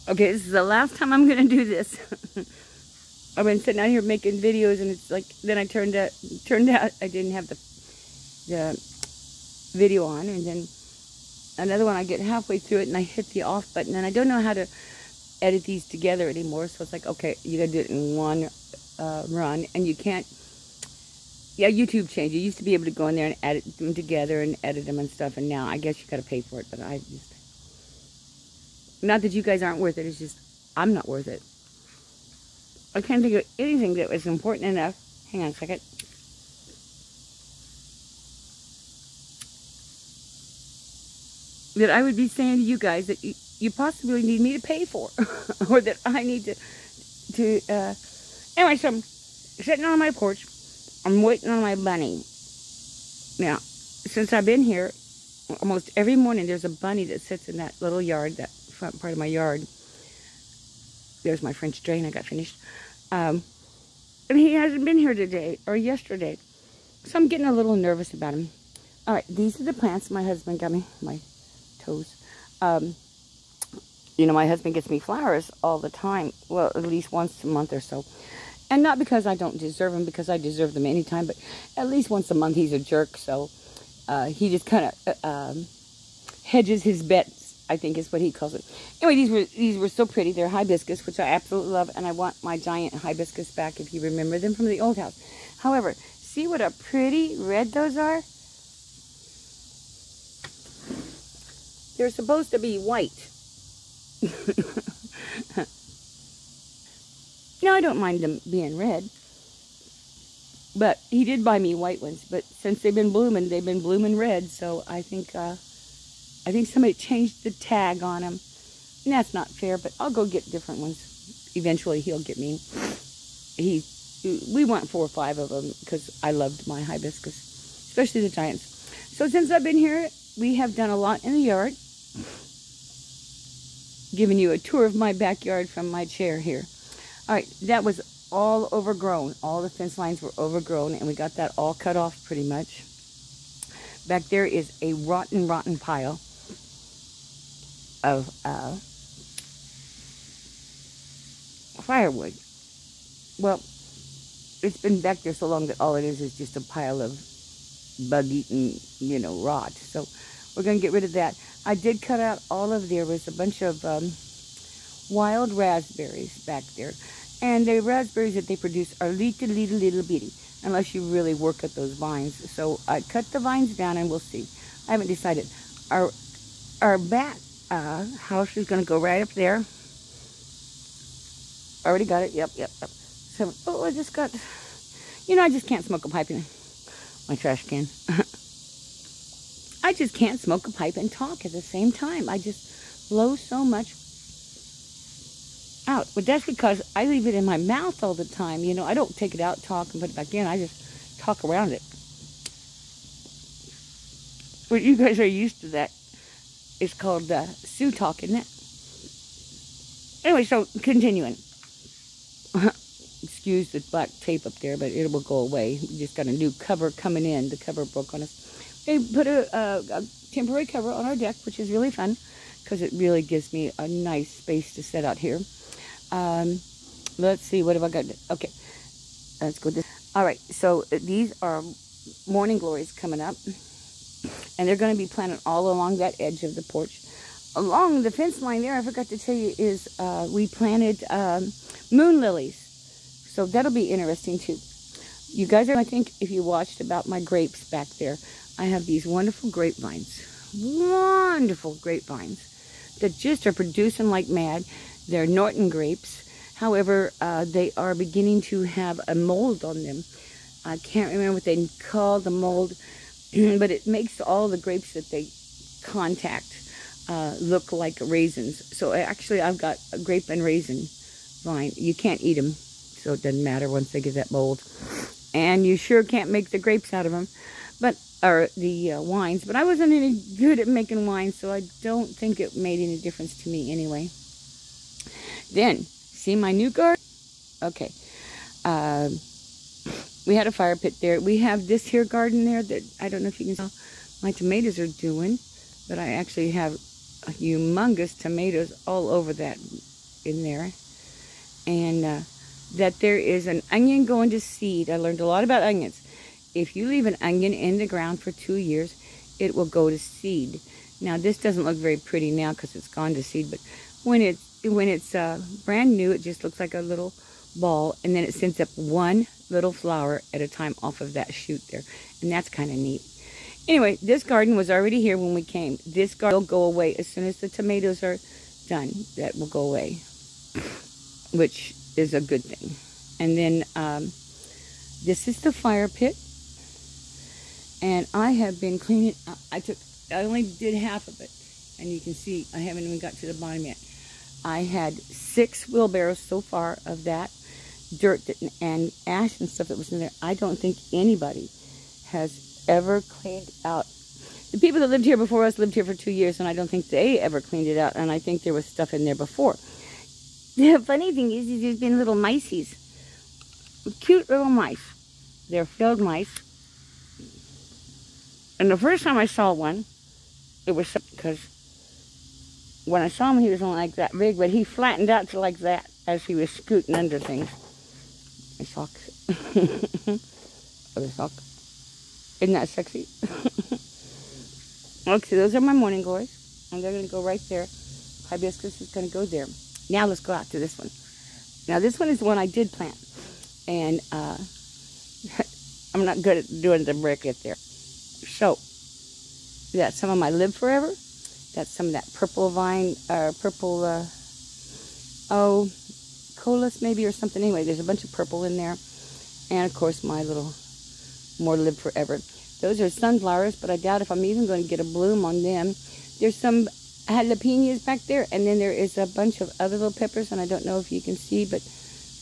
Okay, this is the last time I'm gonna do this. I've been sitting out here making videos, and it's like, then I turned out I didn't have the video on, and then another one, I get halfway through it and I hit the off button, and I don't know how to edit these together anymore. So it's like, okay, you gotta do it in one run, and you can't. Yeah, YouTube changed. You used to be able to go in there and edit them together and edit them and stuff, and now I guess you gotta pay for it. But I just, not that you guys aren't worth it, it's just I'm not worth it. I can't think of anything that was important enough. Hang on a second. That I would be saying to you guys that you possibly need me to pay for, or that I need to anyway. So I'm sitting on my porch. I'm waiting on my bunny. Now, since I've been here, almost every morning there's a bunny that sits in that little yard, that front part of my yard. There's my French drain I got finished. And he hasn't been here today or yesterday. So I'm getting a little nervous about him. All right, these are the plants my husband got me. My toes. You know, my husband gets me flowers all the time. Well, at least once a month or so. And not because I don't deserve them, because I deserve them anytime, but at least once a month he's a jerk. So he just kind of hedges his bets, I think is what he calls it. Anyway, these were so pretty. They're hibiscus, which I absolutely love, and I want my giant hibiscus back if you remember them from the old house. However, see what a pretty red those are? They're supposed to be white. Now, I don't mind them being red, but he did buy me white ones. But since they've been blooming red. So I think somebody changed the tag on them, and that's not fair. But I'll go get different ones. Eventually, he'll get me. We want 4 or 5 of them because I loved my hibiscus, especially the giants. So since I've been here, we have done a lot in the yard. Giving you a tour of my backyard from my chair here. All right, that was all overgrown. All the fence lines were overgrown, and we got that all cut off pretty much. Back there is a rotten pile of firewood. Well, it's been back there so long that all it is just a pile of bug-eaten, you know, rot. So we're going to get rid of that. I did cut out there was a bunch of wild raspberries back there. And the raspberries that they produce are little bitty, unless you really work at those vines. So I cut the vines down, and we'll see. I haven't decided. Our back house is going to go right up there. Already got it. Yep. So, oh, I just got, you know, I just can't smoke a pipe in my trash can. I just can't smoke a pipe and talk at the same time. I just blow so much out. But that's because I leave it in my mouth all the time. You know, I don't take it out, talk, and put it back in. I just talk around it. But you guys are used to that. It's called Sue talk, isn't it? Anyway, so continuing. Excuse the black tape up there, but it will go away. We just got a new cover coming in. The cover broke on us. They put a temporary cover on our deck, which is really fun because it really gives me a nice space to sit out here. Let's see, what have I got? Okay, let's go this. All right, so these are morning glories coming up, and they're going to be planted all along that edge of the porch. Along the fence line there, I forgot to tell you, is we planted moon lilies. So that'll be interesting too. You guys are, I think, if you watched about my grapes back there, I have these wonderful grapevines that just are producing like mad. They're Norton grapes. However, they are beginning to have a mold on them. I can't remember what they call the mold, but it makes all the grapes that they contact look like raisins. So actually, I've got a grape and raisin vine. You can't eat them, so it doesn't matter once they get that mold. And you sure can't make the grapes out of them, or the wines. But I wasn't any good at making wine, so I don't think it made any difference to me anyway. Then, see my new garden? Okay. We had a fire pit there. We have this here garden there that I don't know if you can tell my tomatoes are doing, but I actually have humongous tomatoes all over that in there. And that there is an onion going to seed. I learned a lot about onions. If you leave an onion in the ground for 2 years, it will go to seed. Now, this doesn't look very pretty now because it's gone to seed, but when it's brand new, it just looks like a little ball, and then it sends up one little flower at a time off of that shoot there, and that's kind of neat. Anyway, this garden was already here when we came. This garden will go away as soon as the tomatoes are done. That will go away, which is a good thing. And then this is the fire pit, and I have been cleaning. I only did half of it, and you can see I haven't even got to the bottom yet. I had 6 wheelbarrows so far of that dirt and ash and stuff that was in there. I don't think anybody has ever cleaned out. The people that lived here before us lived here for 2 years, and I don't think they ever cleaned it out, and I think there was stuff in there before. The funny thing is there's been little miceys, cute little mice. They're field mice. And the first time I saw one, it was because when I saw him, he was only like that big, but he flattened out to like that as he was scooting under things. My socks. Other sock. Isn't that sexy? Okay, those are my morning glories, and they're going to go right there. Hibiscus is going to go there. Now let's go out to this one. Now this one is the one I did plant, and I'm not good at doing the bracket there. So that's some of my Live Forever. That's some of that purple vine, purple, colas maybe or something. Anyway, there's a bunch of purple in there. And of course my little more Live Forever. Those are sunflowers, but I doubt if I'm even going to get a bloom on them. There's some jalapenos back there, and then there is a bunch of other little peppers, and I don't know if you can see, but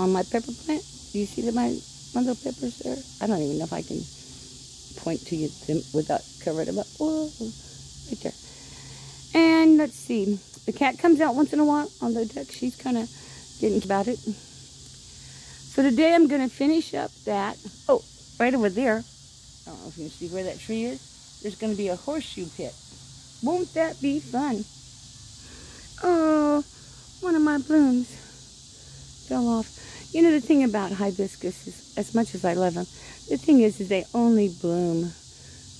on my pepper plant, do you see my little peppers there? I don't even know if I can point to you them without covering them up. Oh, right there. And let's see, the cat comes out once in a while on the deck. She's kind of getting about it. So today I'm going to finish up that. Oh, right over there, I don't know if you can see where that tree is. There's going to be a horseshoe pit. Won't that be fun? Oh, one of my blooms fell off. You know, the thing about hibiscus is, as much as I love them, the thing is they only bloom.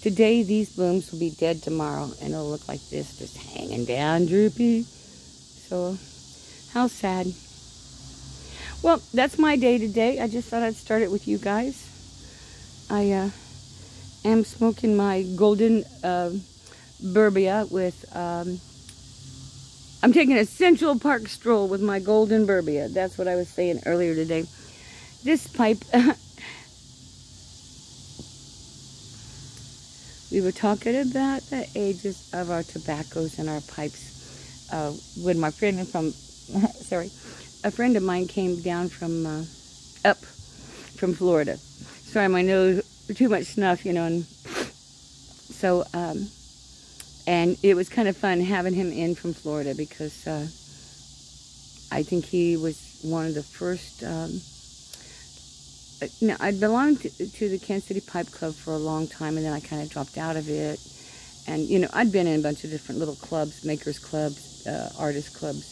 Today, these blooms will be dead tomorrow, and it'll look like this, just hanging down, droopy. So, how sad. Well, that's my day today. I just thought I'd start it with you guys. I am smoking my golden burbia with, I'm taking a Central Park stroll with my golden burbia. That's what I was saying earlier today. This pipe, we were talking about the ages of our tobaccos and our pipes. When my friend from, a friend of mine came down from, up from Florida. Sorry, my nose, too much snuff, you know, and so, and it was kind of fun having him in from Florida because I think he was one of the first. Now, I belonged to the Kansas City Pipe Club for a long time, and then I kind of dropped out of it. And, you know, I'd been in a bunch of different little clubs, makers clubs, artist clubs,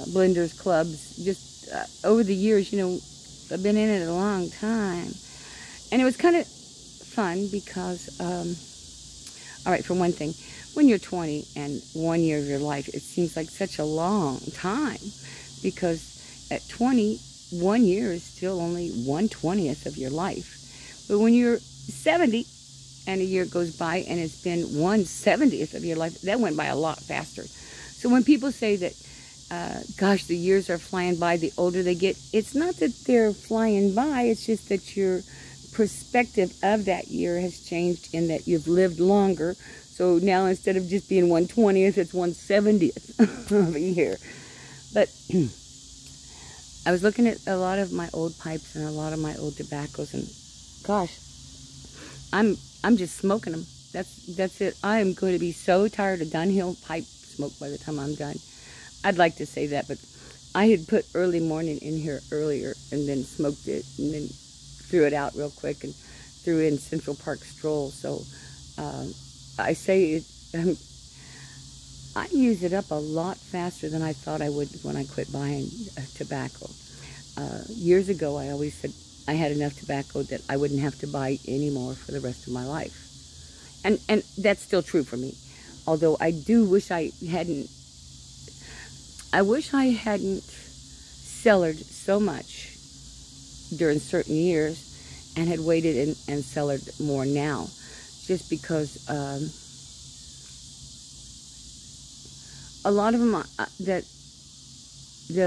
blenders clubs. Just over the years, you know, I've been in it a long time. And it was kind of fun because, all right, for one thing, when you're 20 and 1 year of your life, it seems like such a long time because at 20, 1 year is still only 1/20th of your life. But when you're 70 and a year goes by and it's been 1/70th of your life, that went by a lot faster. So when people say that, gosh, the years are flying by the older they get, it's not that they're flying by, it's just that your perspective of that year has changed in that you've lived longer. So now instead of just being 1/20th, it's 1/70th of a year. But I was looking at a lot of my old pipes and a lot of my old tobaccos, and gosh, I'm just smoking them. That's it. I am going to be so tired of Dunhill pipe smoke by the time I'm done. I'd like to say that, but I had put early morning in here earlier and then smoked it and then threw it out real quick and threw in Central Park Stroll. So I say it, I use it up a lot faster than I thought I would when I quit buying tobacco. Years ago, I always said I had enough tobacco that I wouldn't have to buy any more for the rest of my life. And that's still true for me. Although I do wish I hadn't cellared so much during certain years and had waited and cellared more now. Just because a lot of them that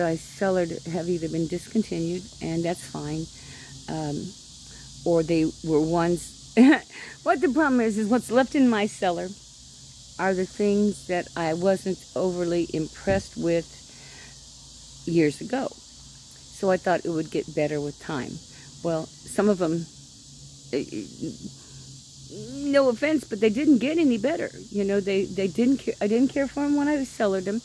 I cellared have either been discontinued, and that's fine, or they were ones. What the problem is what's left in my cellar are the things that I wasn't overly impressed with years ago. So I thought it would get better with time. Well, some of them, no offense, but they didn't get any better. You know, they didn't care. I didn't care for them when I cellared them.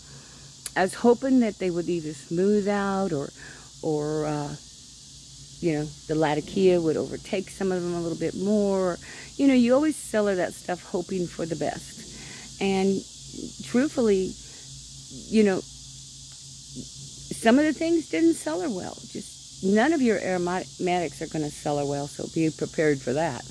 I was hoping that they would either smooth out or you know, the Latakia would overtake some of them a little bit more. You know, you always cellar that stuff hoping for the best. And truthfully, you know, some of the things didn't cellar well. Just none of your aromatics are going to cellar well, so be prepared for that.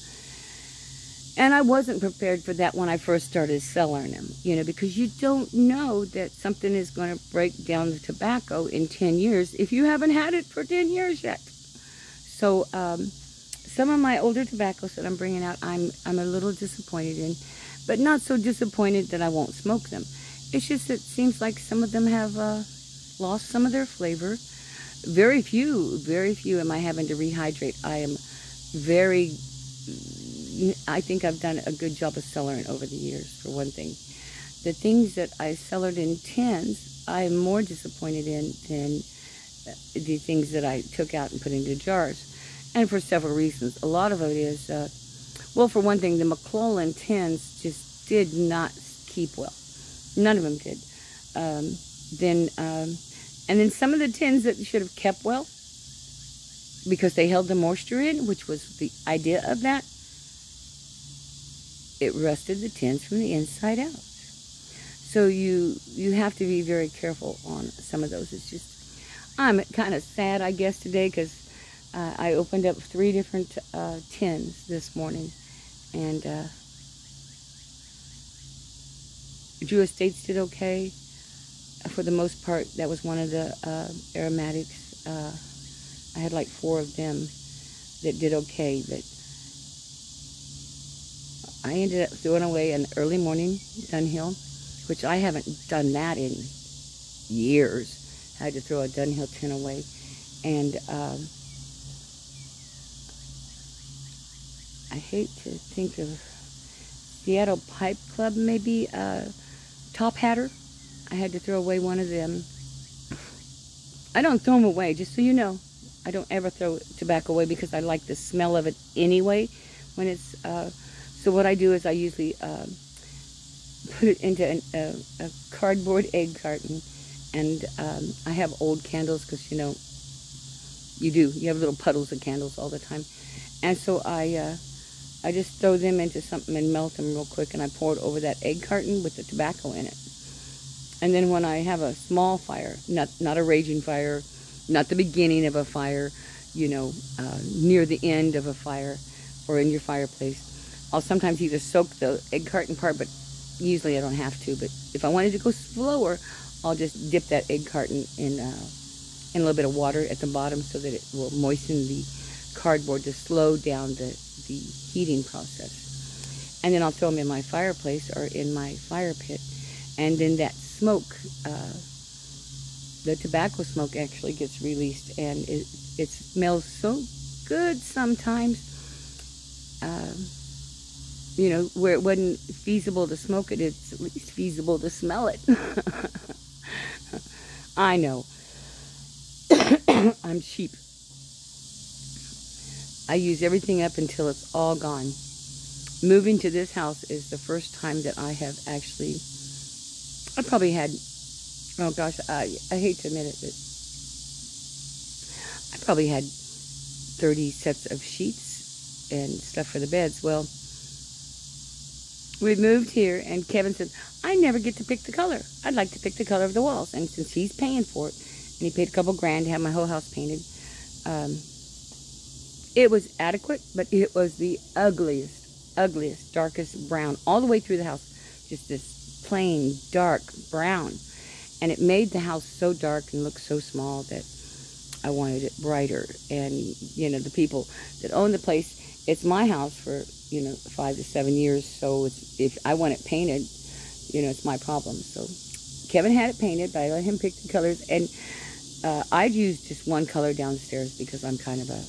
And I wasn't prepared for that when I first started cellaring them, you know, because you don't know that something is going to break down the tobacco in 10 years if you haven't had it for 10 years yet. So some of my older tobaccos that I'm bringing out, I'm a little disappointed in, but not so disappointed that I won't smoke them. It's just that it seems like some of them have lost some of their flavor. Very few am I having to rehydrate. I think I've done a good job of cellaring over the years, for one thing. The things that I cellared in tins, I'm more disappointed in than the things that I took out and put into jars. And for several reasons. A lot of it is, well, for one thing, the McClellan tins just did not keep well. None of them did. And then some of the tins that should have kept well, because they held the moisture in, which was the idea of that, it rusted the tins from the inside out. So you have to be very careful on some of those. It's just, I'm kind of sad, I guess, today, because I opened up 3 different tins this morning, and Drew Estates did okay. For the most part, that was one of the aromatics. I had like 4 of them that did okay, but I ended up throwing away an early morning Dunhill, which I haven't done that in years. I had to throw a Dunhill tin away. And I hate to think of Seattle Pipe Club, maybe Top Hatter. I had to throw away one of them. I don't throw them away, just so you know. I don't ever throw tobacco away because I like the smell of it anyway. When it's so what I do is I usually put it into a cardboard egg carton, and I have old candles because, you know, you have little puddles of candles all the time, and so I just throw them into something and melt them real quick, and I pour it over that egg carton with the tobacco in it. And then when I have a small fire, not a raging fire, not the beginning of a fire, you know, near the end of a fire or in your fireplace, I'll sometimes either soak the egg carton part, but usually I don't have to. But if I wanted to go slower, I'll just dip that egg carton in a little bit of water at the bottom so that it will moisten the cardboard to slow down the heating process. And then I'll throw them in my fireplace or in my fire pit. And then that smoke, the tobacco smoke actually gets released, and it smells so good sometimes. You know, where it wasn't feasible to smoke it, it's at least feasible to smell it. I know. I'm cheap. I use everything up until it's all gone. Moving to this house is the first time that I have actually, I probably had, oh gosh, I hate to admit it, but I probably had 30 sets of sheets and stuff for the beds. Well, we moved here, and Kevin said, I never get to pick the color. I'd like to pick the color of the walls. And since he's paying for it, and he paid a couple grand to have my whole house painted, it was adequate, but it was the ugliest, darkest brown all the way through the house. Just this plain, dark brown. And it made the house so dark and look so small that I wanted it brighter. And, you know, the people that own the place, it's my house for, you know, 5 to 7 years. So if I want it painted, you know, it's my problem. So Kevin had it painted, but I let him pick the colors. And I'd use just one color downstairs because I'm kind of a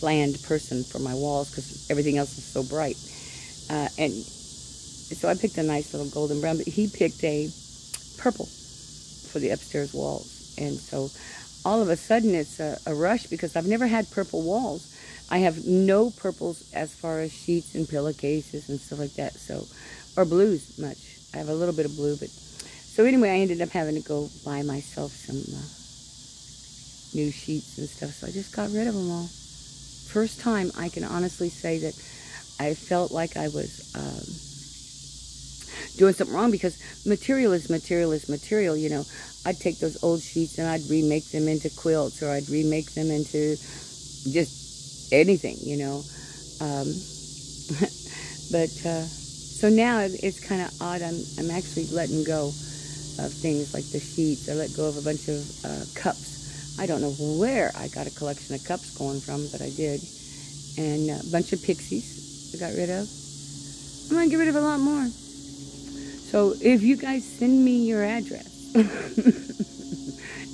bland person for my walls because everything else is so bright. And so I picked a nice little golden brown, but he picked a purple for the upstairs walls. And so all of a sudden it's a rush because I've never had purple walls. I have no purples as far as sheets and pillowcases and stuff like that. So, or blues much. I have a little bit of blue, but so anyway, I ended up having to go buy myself some new sheets and stuff. So I just got rid of them all. First time I can honestly say that I felt like I was doing something wrong because material is material, you know. I'd take those old sheets and I'd remake them into quilts, or I'd remake them into just anything, you know. So now it's kind of odd. I'm actually letting go of things like the sheets. I let go of a bunch of cups. I don't know where I got a collection of cups going from, but I did. And a bunch of pixies I got rid of. I'm going to get rid of a lot more. So if you guys send me your address.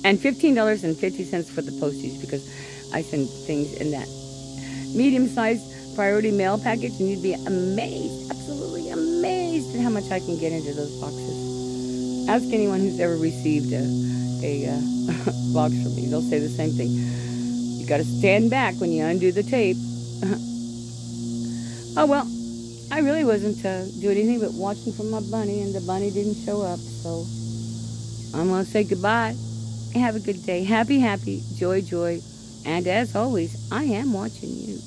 And $15.50 for the postage because I send things in that medium-sized priority mail package, and you'd be amazed, absolutely amazed at how much I can get into those boxes. Ask anyone who's ever received a box from me. They'll say the same thing. You got to stand back when you undo the tape. Oh, well, I really wasn't doing anything but watching for my bunny, and the bunny didn't show up, so I'm going to say goodbye. Have a good day. Happy, happy, joy, joy. And as always, I am watching you.